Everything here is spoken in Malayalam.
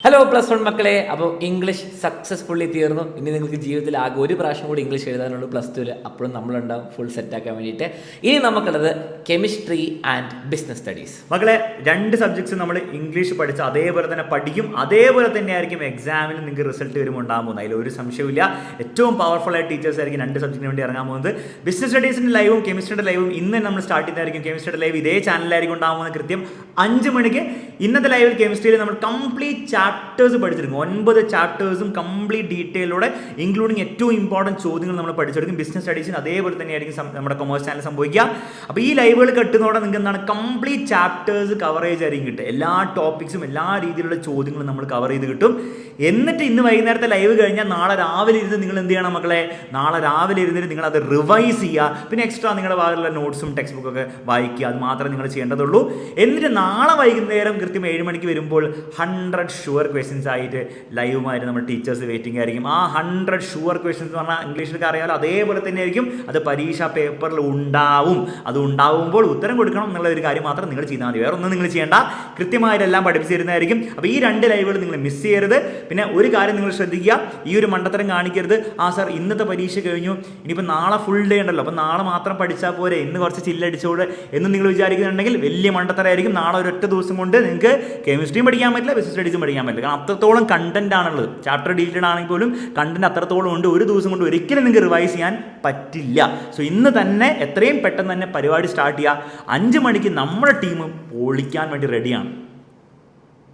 ഹലോ പ്ലസ് വൺ മക്കളെ. അപ്പോൾ ഇംഗ്ലീഷ് സക്സസ്ഫുള്ളി തീർന്നു. ഇനി നിങ്ങൾക്ക് ജീവിതത്തിൽ ആകെ ഒരു പ്രാവശ്യം കൂടി ഇംഗ്ലീഷ് എഴുതാനുള്ളൂ പ്ലസ് ടുവിൽ. അപ്പോഴും നമ്മളുണ്ടാവും ഫുൾ സെറ്റാക്കാൻ വേണ്ടിയിട്ട്. ഇനി നമുക്കുള്ളത് കെമിസ്ട്രി ആൻഡ് ബിസിനസ് സ്റ്റഡീസ്. മക്കളെ, രണ്ട് സബ്ജക്ട്സ് നമ്മൾ ഇംഗ്ലീഷ് പഠിച്ച് അതേപോലെ തന്നെ പഠിക്കും. അതേപോലെ തന്നെ ആയിരിക്കും എക്സാമിൽ നിങ്ങൾക്ക് റിസൾട്ട് വരുമ്പോൾ ഉണ്ടാകാൻ പോകുന്നത്. അതിലൊരു സംശയമില്ല. ഏറ്റവും പവർഫുൾ ആയ ടീച്ചേഴ്സ് ആയിരിക്കും രണ്ട് സബ്ജക്റ്റിന് വേണ്ടി ഇറങ്ങാൻ പോകുന്നത്. ബിസിനസ് സ്റ്റഡീസിൻ്റെ ലൈവും കെമിസ്ട്രിയുടെ ലൈവും ഇന്ന് നമ്മൾ സ്റ്റാർട്ട് ചെയ്യുന്നതായിരിക്കും. കെമിസ്ട്രിയുടെ ലൈവ് ഇതേ ചാനലിലായിരിക്കും ഉണ്ടാകുന്നത് കൃത്യം 5 മണിക്ക്. ഇന്നത്തെ ലൈവിൽ കെമിസ്ട്രിയിൽ നമ്മൾ കംപ്ലീറ്റ് ചാപ്റ്റേഴ്സ് പഠിച്ചെടുക്കും. 9 ചാപ്റ്റേഴ്സും കംപ്ലീറ്റ് ഡീറ്റെയിലോടെ ഇൻക്ലൂഡിങ് ഏറ്റവും ഇമ്പോർട്ടൻറ്റ് ചോദ്യങ്ങൾ നമ്മൾ പഠിച്ചെടുക്കും. ബിസിനസ് സ്റ്റഡീസിന് അതേപോലെ തന്നെയായിരിക്കും നമ്മുടെ കൊമേഴ്സ് ചാനൽ സംഭവിക്കുക. അപ്പോൾ ഈ ലൈവുകൾ കിട്ടുന്നതോടെ നിങ്ങൾക്ക് എന്താണ് കംപ്ലീറ്റ് ചാപ്റ്റേഴ്സ് കവറേജ് ആയിരിക്കും കിട്ടുക. എല്ലാ ടോപ്പിക്സും എല്ലാ രീതിയിലുള്ള ചോദ്യങ്ങളും നമ്മൾ കവർ ചെയ്ത് കിട്ടും. എന്നിട്ട് ഇന്ന് വൈകുന്നേരത്തെ ലൈവ് കഴിഞ്ഞാൽ നാളെ രാവിലെ ഇരുന്ന് നിങ്ങൾ എന്ത് ചെയ്യണം മക്കളെ? നാളെ രാവിലെ ഇരുന്നിട്ട് നിങ്ങൾ അത് റിവൈസ് ചെയ്യുക. പിന്നെ എക്സ്ട്രാ നിങ്ങളുടെ ഭാഗത്തുള്ള നോട്ട്സും ടെക്സ്റ്റ് ബുക്കൊക്കെ വായിക്കുക. അത് മാത്രമേ നിങ്ങൾ ചെയ്യേണ്ടതുള്ളൂ. എന്നിട്ട് നാളെ വൈകുന്നേരം കൃത്യം 7 മണിക്ക് വരുമ്പോൾ 100 ഷുവർ ക്വസ്റ്റ്യൻസ് ആയിട്ട് ലൈവുമായിട്ട് നമ്മുടെ ടീച്ചേഴ്സ് വെയിറ്റിംഗ് ആയിരിക്കും. ആ 100 ഷുവർ ക്വസ്റ്റ്യൻസ് എന്ന് പറഞ്ഞാൽ ഇംഗ്ലീഷിലൊക്കെ അറിയാമല്ലോ, അതേപോലെ തന്നെ ആയിരിക്കും അത് പരീക്ഷാ പേപ്പറിൽ ഉണ്ടാവും. അത് ഉണ്ടാവുമ്പോൾ ഉത്തരം കൊടുക്കണം എന്നുള്ള ഒരു കാര്യം മാത്രം നിങ്ങൾ ചെയ്താൽ മതി. വേറെ ഒന്നും നിങ്ങൾ ചെയ്യേണ്ട. കൃത്യമായിട്ടെല്ലാം പഠിപ്പിച്ചു തരുന്നതായിരിക്കും. അപ്പോൾ ഈ 2 ലൈവുകൾ നിങ്ങൾ മിസ് ചെയ്യരുത്. പിന്നെ ഒരു കാര്യം നിങ്ങൾ ശ്രദ്ധിക്കുക, ഈ ഒരു മണ്ടത്തരം കാണിക്കരുത്. സാർ ഇന്നത്തെ പരീക്ഷ കഴിഞ്ഞു, ഇനിയിപ്പോൾ നാളെ ഫുൾ ഡേ ഉണ്ടല്ലോ, അപ്പോൾ നാളെ മാത്രം പഠിച്ചാൽ പോരെ, ഇന്ന് കുറച്ച് ചില്ലടിച്ചോട് എന്ന് നിങ്ങൾ വിചാരിക്കുന്നുണ്ടെങ്കിൽ വലിയ മണ്ടത്തരമായിരിക്കും. നാളെ ഒരൊറ്റ ദിവസം കൊണ്ട് നിങ്ങൾക്ക് കെമിസ്ട്രിയും പഠിക്കാൻ പറ്റില്ല, ബിസിനസ് സ്റ്റഡീസും പഠിക്കാൻ പറ്റില്ല. കാരണം അത്രത്തോളം കണ്ടന്റ് ആണുള്ളത്. ചാപ്റ്റർ ഡീറ്റെയിൽഡ് ആണെങ്കിൽ പോലും കണ്ടന്റ് അത്രത്തോളം ഉണ്ട്. ഒരു ദിവസം കൊണ്ട് ഒരിക്കലും നിങ്ങൾക്ക് റിവൈസ് ചെയ്യാൻ പറ്റില്ല. സോ ഇന്ന് തന്നെ എത്രയും പെട്ടെന്ന് തന്നെ പരിപാടി സ്റ്റാർട്ട് ചെയ്യുക. 5 മണിക്ക് നമ്മുടെ ടീം പൊളിക്കാൻ വേണ്ടി റെഡിയാണ്.